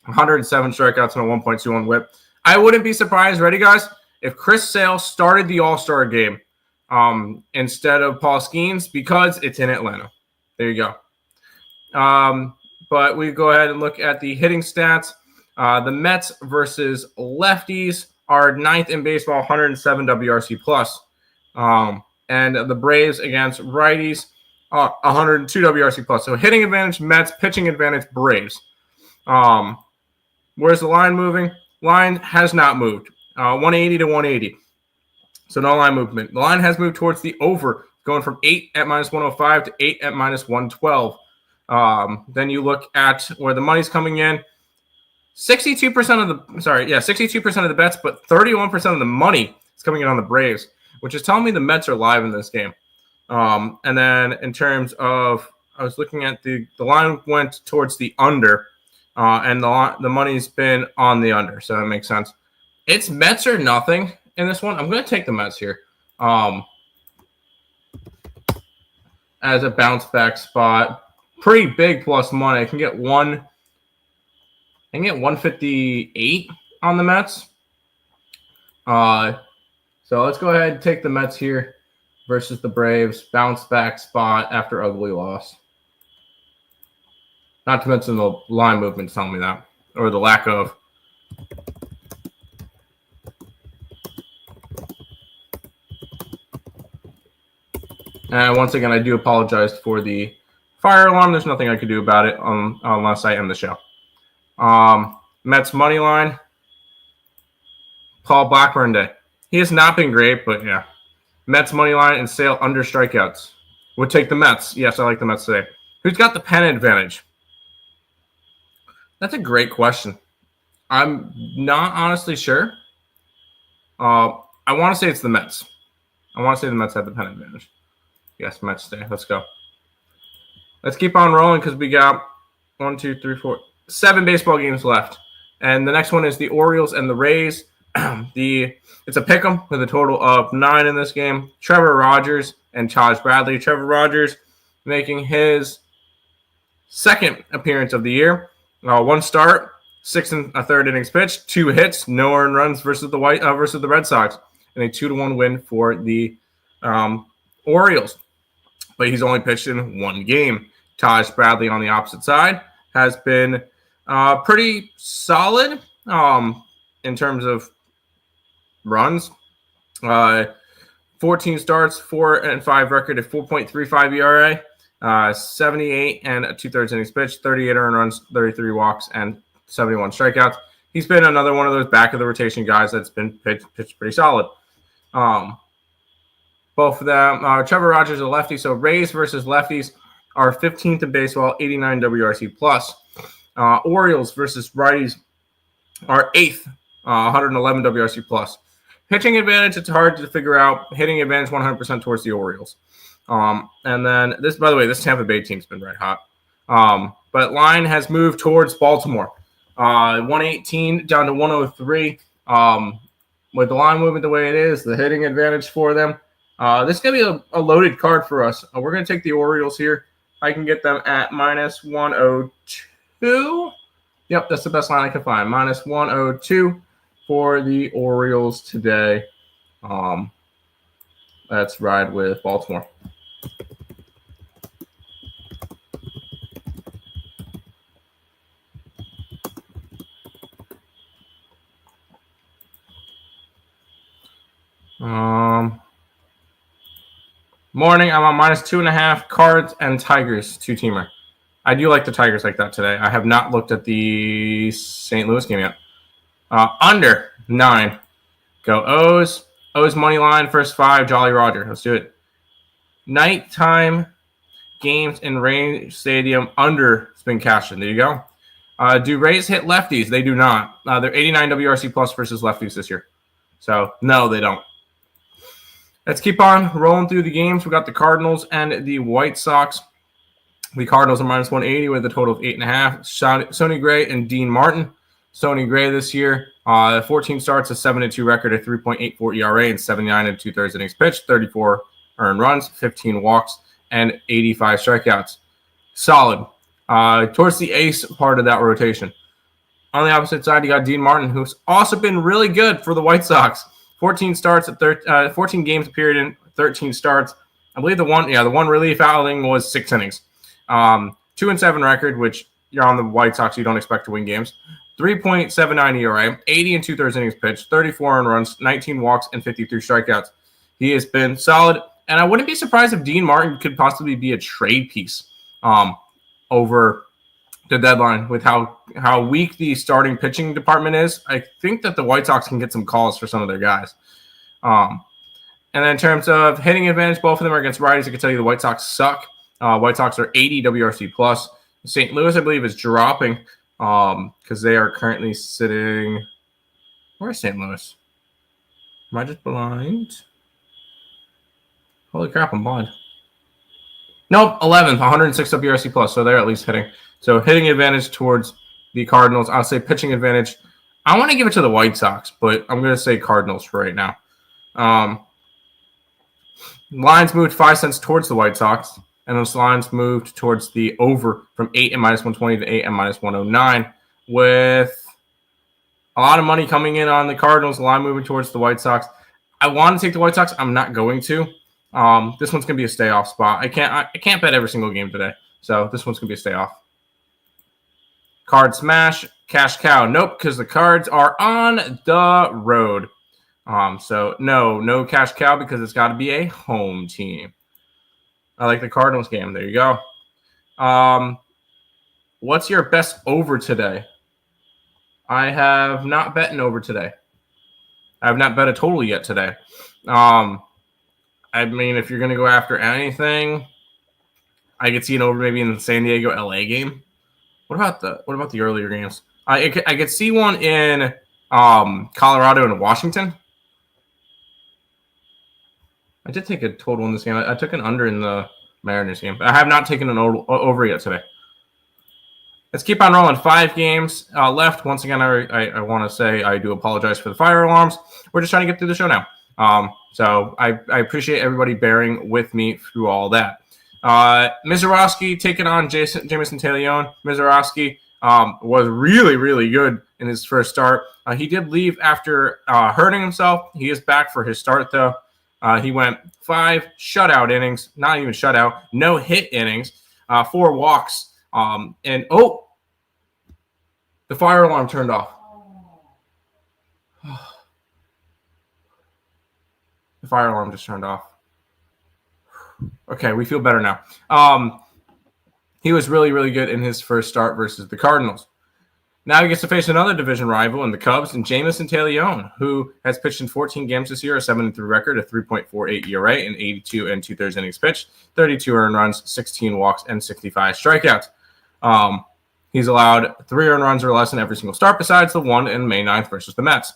107 strikeouts and a 1.21 whip. I wouldn't be surprised, ready guys, if Chris Sale started the All-Star game instead of Paul Skeens, because it's in Atlanta. There you go. But we go ahead and look at the hitting stats. The Mets versus lefties are 9th in baseball, 107 WRC plus. And the Braves against righties, 102 WRC plus. So hitting advantage Mets, pitching advantage Braves. Where's the line moving? Line has not moved. 180 to 180. So no line movement. The line has moved towards the over, going from 8 at -105 to 8 at -112. Then you look at where the money's coming in. 62% of the bets, but 31% of the money is coming in on the Braves, which is telling me the Mets are live in this game. And then in terms of, I was looking at the line went towards the under, and the money's been on the under, so that makes sense. It's Mets or nothing in this one. I'm going to take the Mets here as a bounce back spot. Pretty big plus money. I can get 158 on the Mets. So let's go ahead and take the Mets here versus the Braves. Bounce back spot after ugly loss. Not to mention the line movement telling me that, or the lack of. And once again, I do apologize for the fire alarm. There's nothing I could do about it unless I end the show. Mets money line. Paul Blackburn Day. He has not been great, but yeah. Mets money line and Sale under strikeouts. Would take the Mets. Yes, I like the Mets today. Who's got the pen advantage? That's a great question. I'm not honestly sure. I want to say it's the Mets. I want to say the Mets have the pen advantage. Yes, Mets today. Let's go. Let's keep on rolling because we got 7 baseball games left. And the next one is the Orioles and the Rays. It's a pick'em with a total of 9 in this game. Trevor Rogers and Taj Bradley. Trevor Rogers making his 2nd appearance of the year. 1 start, 6 1/3 innings pitched, 2 hits, no earned runs versus the Red Sox, and a 2-1 win for the Orioles. But he's only pitched in 1 game. Taj Bradley on the opposite side has been pretty solid in terms of runs. 14 starts, 4-5 record, a 4.35 ERA, 78 and 2/3 innings pitched, 38 earned runs, 33 walks, and 71 strikeouts. He's been another one of those back of the rotation guys that's been pitched pretty solid. Both of them, Trevor Rogers a lefty, so Rays versus lefties are 15th in baseball, 89 WRC plus. Orioles versus righties are 8th, 111 WRC plus. Pitching advantage, it's hard to figure out. Hitting advantage, 100% towards the Orioles. And then this, by the way, this Tampa Bay team's been red hot. But line has moved towards Baltimore. 118 down to 103. With the line movement the way it is, the hitting advantage for them. This is going to be a loaded card for us. We're going to take the Orioles here. I can get them at -102. Yep, that's the best line I can find. -102 for the Orioles today. Let's ride with Baltimore. Morning, I'm on -2.5 Cards and Tigers 2-teamer. I do like the Tigers like that today. I have not looked at the St. Louis game yet. Under 9. Go O's. O's money line, first 5, Jolly Roger. Let's do it. Nighttime games in Rays Stadium under has been cashed in. There you go. Do Rays hit lefties? They do not. They're 89 WRC plus versus lefties this year. So, no, they don't. Let's keep on rolling through the games. We got the Cardinals and the White Sox. The Cardinals are minus 180 with a total of 8.5. Sonny Gray and Dean Martin. Sonny Gray this year, 14 starts, a 7-2 record, a 3.84 ERA, and 79 2/3 innings pitched, 34 earned runs, 15 walks, and 85 strikeouts. Solid. Towards the ace part of that rotation. On the opposite side, you got Dean Martin, who's also been really good for the White Sox. 14 starts at 14 games appeared in 13 starts. I believe the one relief outing was 6 innings. 2-7 record, which you're on the White Sox, you don't expect to win games. 3.79 ERA, 80 2/3 innings pitched, 34 earned runs, 19 walks, and 53 strikeouts. He has been solid, and I wouldn't be surprised if Dean Martin could possibly be a trade piece over the deadline with how weak the starting pitching department is. I think that the White Sox can get some calls for some of their guys. And then in terms of hitting advantage, both of them are against righties. I can tell you the White Sox suck. White Sox are 80 WRC plus. St. Louis, I believe, is dropping because they are currently sitting. Where's St. Louis? Am I just blind? Holy crap, I'm blind. Nope, 11th, 106 WRC plus. So they're at least hitting. So hitting advantage towards the Cardinals. I'll say pitching advantage. I want to give it to the White Sox, but I'm going to say Cardinals for right now. Lines moved 5 cents towards the White Sox, and those lines moved towards the over from 8 and minus 120 to 8 and minus 109, with a lot of money coming in on the Cardinals, line moving towards the White Sox. I want to take the White Sox. I'm not going to. This one's going to be a stay-off spot. I can't bet every single game today, so this one's going to be a stay-off. Card smash, cash cow. Nope, because the Cards are on the road. So no cash cow because it's got to be a home team. I like the Cardinals game. There you go. What's your best over today? I have not bet an over today. I have not bet a total yet today. I mean, if you're going to go after anything, I could see an over maybe in the San Diego LA game. What about the earlier games? I could see one in Colorado and Washington. I did take a total in this game. I took an under in the Mariners game. I have not taken an over yet today. Let's keep on rolling. 5 games left. Once again, I want to say I do apologize for the fire alarms. We're just trying to get through the show now. So I appreciate everybody bearing with me through all that. Mizorowski taking on Jameson Taillon. Mizorowski was really, really good in his first start. He did leave after hurting himself. He is back for his start, though. He went 5 shutout innings, not even shutout, no hit innings, 4 walks. And the fire alarm turned off. The fire alarm just turned off. Okay, we feel better now. He was really, really good in his first start versus the Cardinals. Now he gets to face another division rival in the Cubs, and Jameson Taillon, who has pitched in 14 games this year, a 7-3 record, a 3.48 ERA, and 82 2/3 innings pitched, 32 earned runs, 16 walks, and 65 strikeouts. He's allowed 3 earned runs or less in every single start, besides the one in May 9th versus the Mets.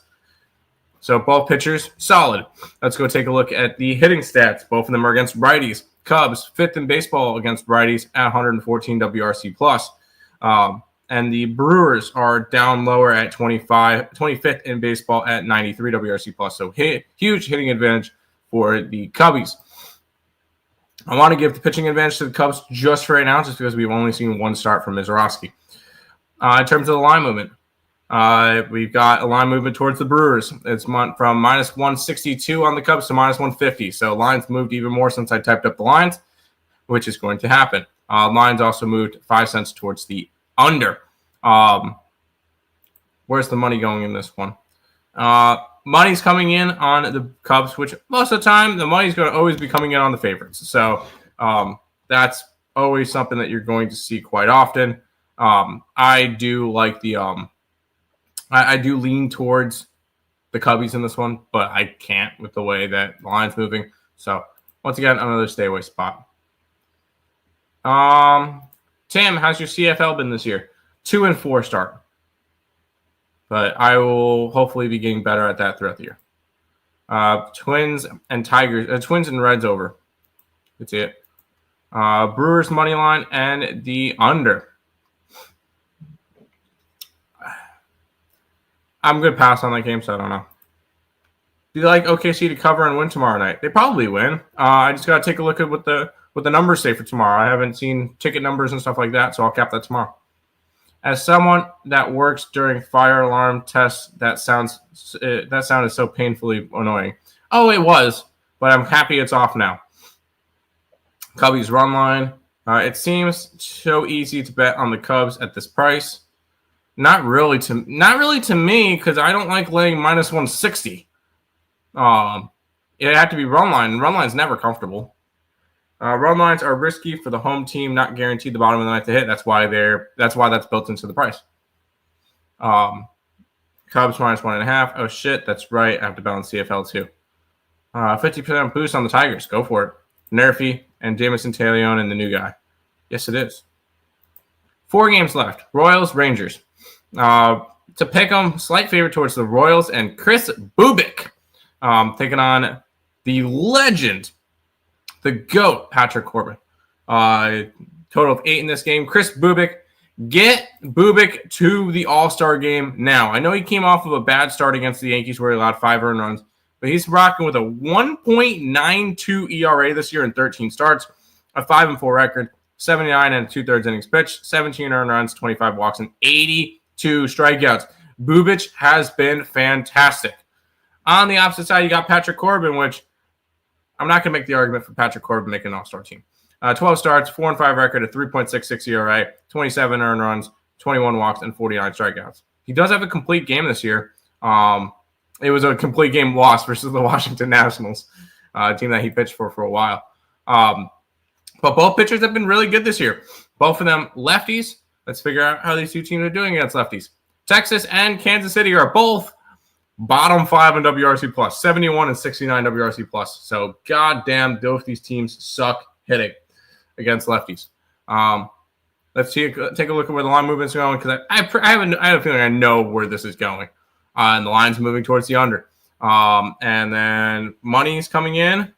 So both pitchers, solid. Let's go take a look at the hitting stats. Both of them are against righties. Cubs, 5th in baseball against righties at 114 WRC plus. And the Brewers are down lower at 25th in baseball at 93 WRC plus. So huge hitting advantage for the Cubbies. I want to give the pitching advantage to the Cubs just for right now, just because we've only seen one start from Mizorowski. In terms of the line movement, we've got a line movement towards the Brewers. It's from minus 162 on the Cubs to minus 150. So lines moved even more since I typed up the lines, which is going to happen. Lines also moved 5 cents towards the under. Where's the money going in this one? Money's coming in on the Cubs, which most of the time the money's going to always be coming in on the favorites. So that's always something that you're going to see quite often. I do like the I do lean towards the Cubbies in this one, but I can't with the way that the line's moving. So once again, another stay away spot. Tim, how's your CFL been this year? 2-4 start. But I will hopefully be getting better at that throughout the year. Twins and Tigers. Twins and Reds over. That's it. Brewers money line and the under. I'm going to pass on that game, so I don't know. Do you like OKC to cover and win tomorrow night? They probably win. I just got to take a look at what the numbers say for tomorrow. I haven't seen ticket numbers and stuff like that, so I'll cap that tomorrow. As someone that works during fire alarm tests, that sound is so painfully annoying. Oh, it was, but I'm happy it's off now. Cubbies run line. It seems so easy to bet on the Cubs at this price. Not really to me, because I don't like laying minus 160. It had to be run line. Run line's never comfortable. Run lines are risky for the home team, not guaranteed the bottom of the ninth to hit. That's why that's built into the price. Cubs minus 1.5. Oh shit, that's right. I have to balance CFL too. 50% boost on the Tigers. Go for it. Nerfy and Jamison Taillon and the new guy. Yes, it is. 4 games left. Royals, Rangers. To pick them, slight favorite towards the Royals and Chris Bubik taking on the legend, the GOAT, Patrick Corbin. Total of 8 in this game. Chris Bubik, get Bubik to the All-Star game now. I know he came off of a bad start against the Yankees where he allowed 5 earned runs, but he's rocking with a 1.92 ERA this year in 13 starts, a 5-4 record, 79 and 2/3 innings pitched, 17 earned runs, 25 walks, and 82 strikeouts. Bubik has been fantastic. On the opposite side, you got Patrick Corbin, which I'm not going to make the argument for Patrick Corbin making an all-star team. 12 starts, 4-5 record, a 3.66 ERA, 27 earned runs, 21 walks, and 49 strikeouts. He does have a complete game this year. It was a complete game loss versus the Washington Nationals, a team that he pitched for a while. But both pitchers have been really good this year. Both of them lefties. Let's figure out how these two teams are doing against lefties. Texas and Kansas City are both bottom 5 in WRC plus, 71 and 69 WRC plus. So goddamn, both these teams suck hitting against lefties. Let's take a look at where the line movement's going, because I have a feeling I know where this is going. And the line's moving towards the under. And then money's coming in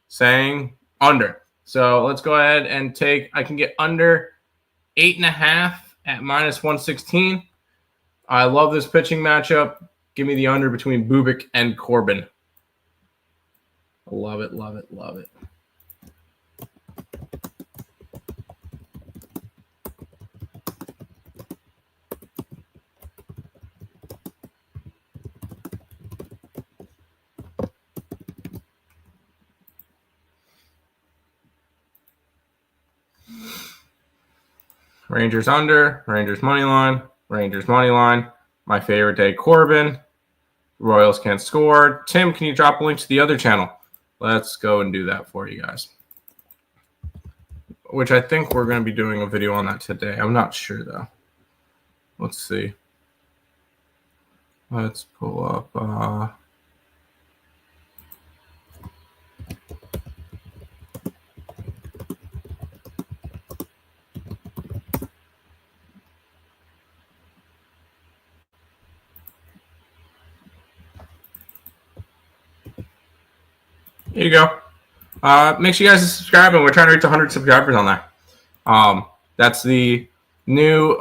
saying under. So let's go ahead and I can get under 8.5 at minus 116. I love this pitching matchup. Give me the under between Bubik and Corbin. Love it, love it, love it. Rangers under, Rangers money line, Rangers money line. My favorite day, Corbin. Royals can't score. Tim, can you drop a link to the other channel? Let's go and do that for you guys. Which I think we're going to be doing a video on that today. I'm not sure, though. Let's see. Let's pull up. Here you go. Make sure you guys subscribe, and we're trying to reach 100 subscribers on that. That's the new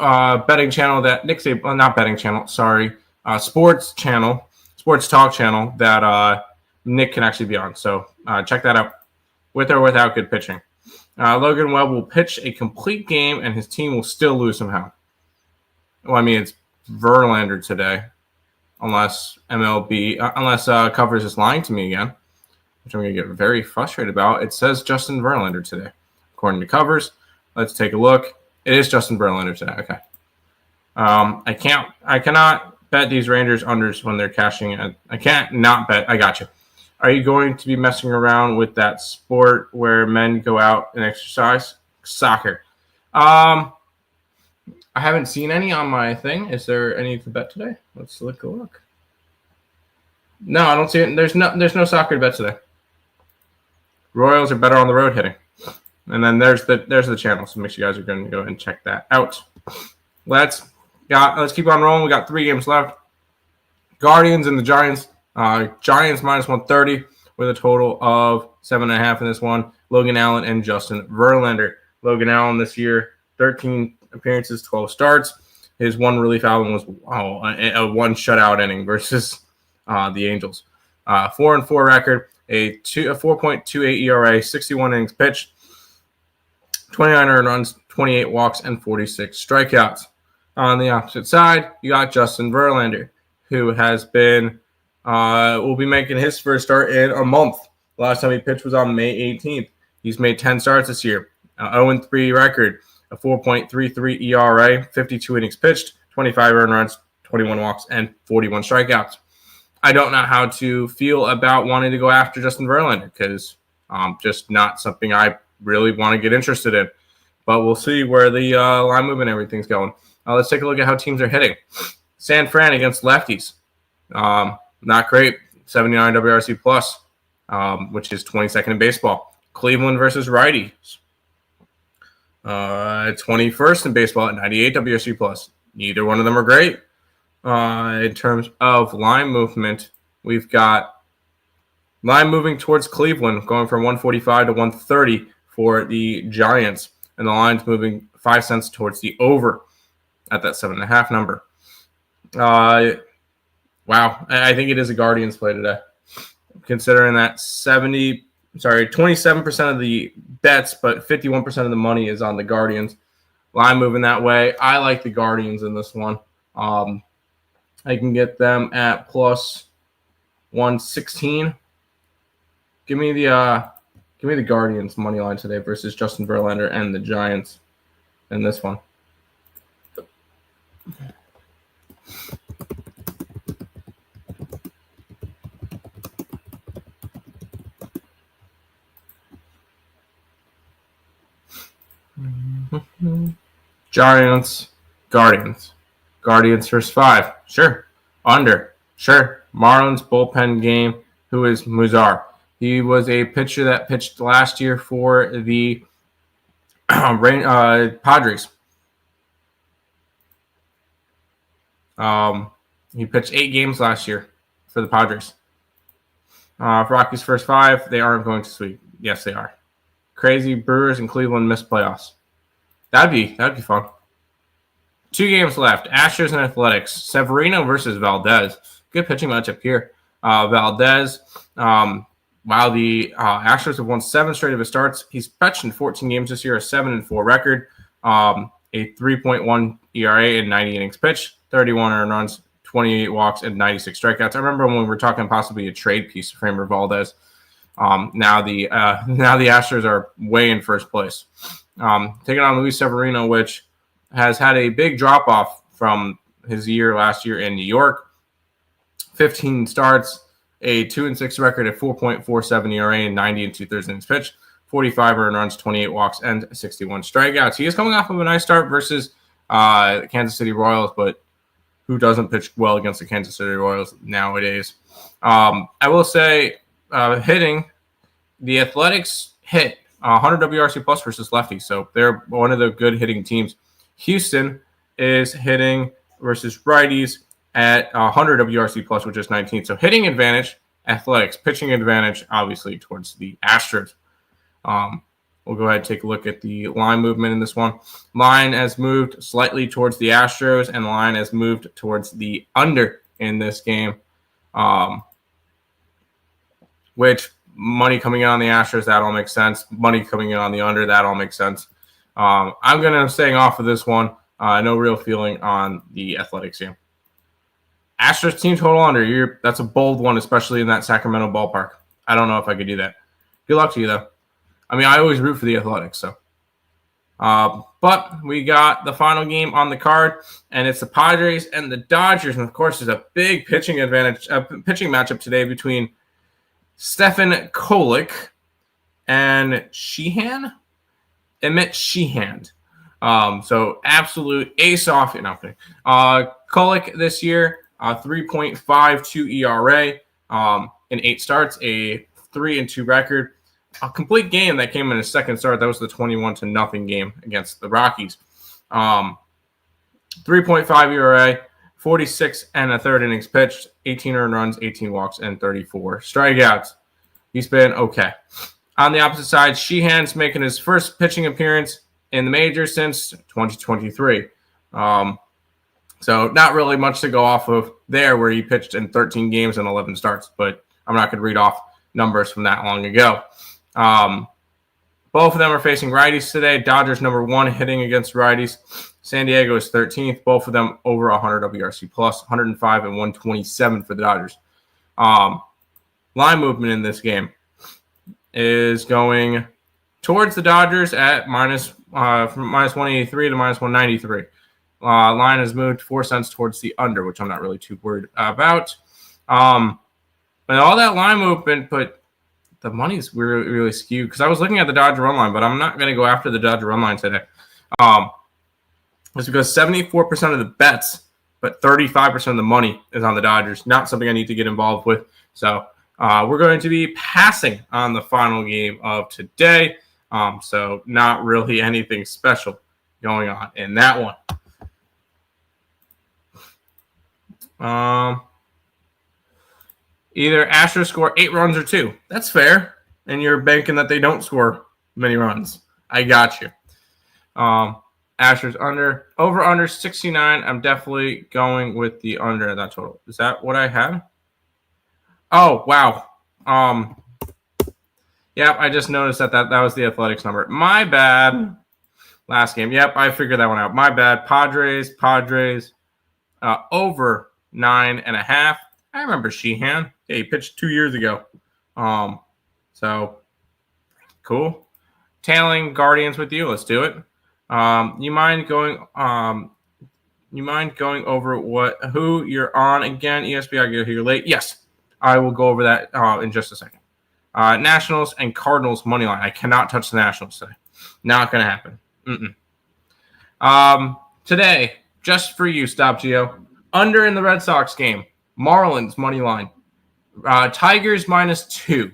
betting channel that Nick said. Well, not betting channel. Sorry, sports channel, sports talk channel that Nick can actually be on. So check that out. With or without good pitching, Logan Webb will pitch a complete game, and his team will still lose somehow. Well, I mean, it's Verlander today, unless MLB, unless Covers is lying to me again, which I'm going to get very frustrated about. It says Justin Verlander today, according to Covers. Let's take a look. It is Justin Verlander today. Okay. I cannot bet these Rangers unders when they're cashing. I can't not bet. I got you. Are you going to be messing around with that sport where men go out and exercise? Soccer. I haven't seen any on my thing. Is there any to bet today? Let's look a look. No, I don't see it. There's no soccer to bet today. Royals are better on the road hitting. And then there's the channel. So make sure you guys are going to go and check that out. Let's keep on rolling. We got 3 games left. Guardians and the Giants. Giants minus 130 with a total of 7.5 in this one. Logan Allen and Justin Verlander. Logan Allen this year, 13 appearances, 12 starts. His one relief album was a one shutout inning versus the Angels. 4-4 record, a 4.28 ERA, 61 innings pitched, 29 earned runs, 28 walks, and 46 strikeouts. On the opposite side, you got Justin Verlander, who has been will be making his first start in a month. The last time he pitched was on May 18th. He's made 10 starts this year, 0-3 record, a 4.33 ERA, 52 innings pitched, 25 earned runs, 21 walks, and 41 strikeouts. I don't know how to feel about wanting to go after Justin Verlander because just not something I really want to get interested in. But we'll see where the line movement and everything's going. Let's take a look at how teams are hitting. San Fran against lefties. Not great. 79 WRC plus, which is 22nd in baseball. Cleveland versus righties. 21st in baseball at 98 WRC plus. Neither one of them are great. In terms of line movement, we've got line moving towards Cleveland, going from 145 to 130 for the Giants, and the line's moving 5 cents towards the over at that 7.5 number. Wow, I think it is a Guardians play today, considering that 27% of the bets, but 51% of the money is on the Guardians. Line moving that way. I like the Guardians in this one. I can get them at plus 116. Give me the Guardians money line today versus Justin Verlander and the Giants in this one. Giants, Guardians. Guardians first 5. Sure. Under. Sure. Marlins bullpen game. Who is Muzar? He was a pitcher that pitched last year for the Padres. He pitched 8 games last year for the Padres. For Rockies first 5, they aren't going to sweep. Yes, they are. Crazy Brewers and Cleveland missed playoffs. That'd be fun. 2 games left. Astros and Athletics. Severino versus Valdez. Good pitching matchup here. Valdez, while the Astros have won 7 straight of his starts, he's pitched in 14 games this year, a 7-4 record, a 3.1 ERA and 90 innings pitched, 31 earned runs, 28 walks, and 96 strikeouts. I remember when we were talking possibly a trade piece for Framber Valdez. Now the Astros are way in first place. Taking on Luis Severino, which has had a big drop-off from his year last year in New York. 15 starts, a 2-6 record at 4.47 ERA and 90 2/3 innings pitched, 45 earned runs, 28 walks, and 61 strikeouts. He is coming off of a nice start versus the Kansas City Royals, but who doesn't pitch well against the Kansas City Royals nowadays? I will say, hitting, the Athletics hit 100 WRC plus versus lefties, so they're one of the good hitting teams. Houston is hitting versus righties at 100 WRC plus, which is 19. So hitting advantage, Athletics. Pitching advantage, obviously, towards the Astros. We'll go ahead and take a look at the line movement in this one. Line has moved slightly towards the Astros, and the line has moved towards the under in this game. Which money coming in on the Astros, that all makes sense. Money coming in on the under, that all makes sense. I'm going to staying off of this one. No real feeling on the Athletics here. Astros team total under. That's a bold one, especially in that Sacramento ballpark. I don't know if I could do that. Good luck to you, though. I mean, I always root for the Athletics, so. But we got the final game on the card, and it's the Padres and the Dodgers. And, of course, there's a big pitching matchup today between Stephen Kolek and Emmett Sheehan. So absolute ace off. No, okay. Kolek this year, 3.52 ERA in 8 starts, a 3-2 record, a complete game that came in a second start. That was the 21-0 game against the Rockies. 3.5 ERA, 46 and a third innings pitched, 18 earned runs, 18 walks, and 34 strikeouts. He's been okay. On the opposite side, Sheehan's making his first pitching appearance in the majors since 2023. So not really much to go off of there, where he pitched in 13 games and 11 starts, but I'm not going to read off numbers from that long ago. Both of them are facing righties today. Dodgers number 1 hitting against righties. San Diego is 13th. Both of them over 100 WRC plus, 105 and 127 for the Dodgers. Line movement in this game is going towards the Dodgers at from minus 183 to minus 193. Line has moved 4 cents towards the under, which I'm not really too worried about. But all that line movement, but the money's really, really skewed because I was looking at the Dodger run line, but I'm not going to go after the Dodger run line today. It's because 74% of the bets, but 35% of the money is on the Dodgers. Not something I need to get involved with. So we're going to be passing on the final game of today. So not really anything special going on in that one. Either Astros score 8 runs or 2. That's fair. And you're banking that they don't score many runs. I got you. Astros under. Over under 69. I'm definitely going with the under that total. Is that what I had? Oh, wow. Yep, I just noticed that was the Athletics number. My bad. Last game. Yep, I figured that one out. My bad. Padres, over 9.5. I remember Sheehan. Yeah, he pitched 2 years ago. So cool. Tailing Guardians with you. Let's do it. You mind going over who you're on again? ESPN, I get here late. Yes, I will go over that in just a second. Nationals and Cardinals money line. I cannot touch the Nationals today. Not going to happen. Today, just for you, Stop Geo. Under in the Red Sox game. Marlins money line. Tigers -2.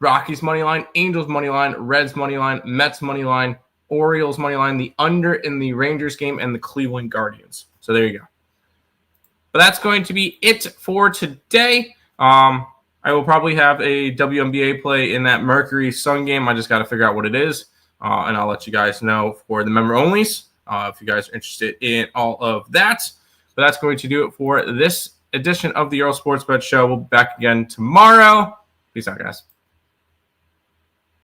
Rockies money line. Angels money line. Reds money line. Mets money line. Orioles money line. The under in the Rangers game and the Cleveland Guardians. So there you go. But that's going to be it for today. I will probably have a WNBA play in that Mercury Sun game. I just got to figure out what it is. And I'll let you guys know for the member onlys if you guys are interested in all of that. But that's going to do it for this edition of the Earle Sports Bet Show. We'll be back again tomorrow. Peace out, guys.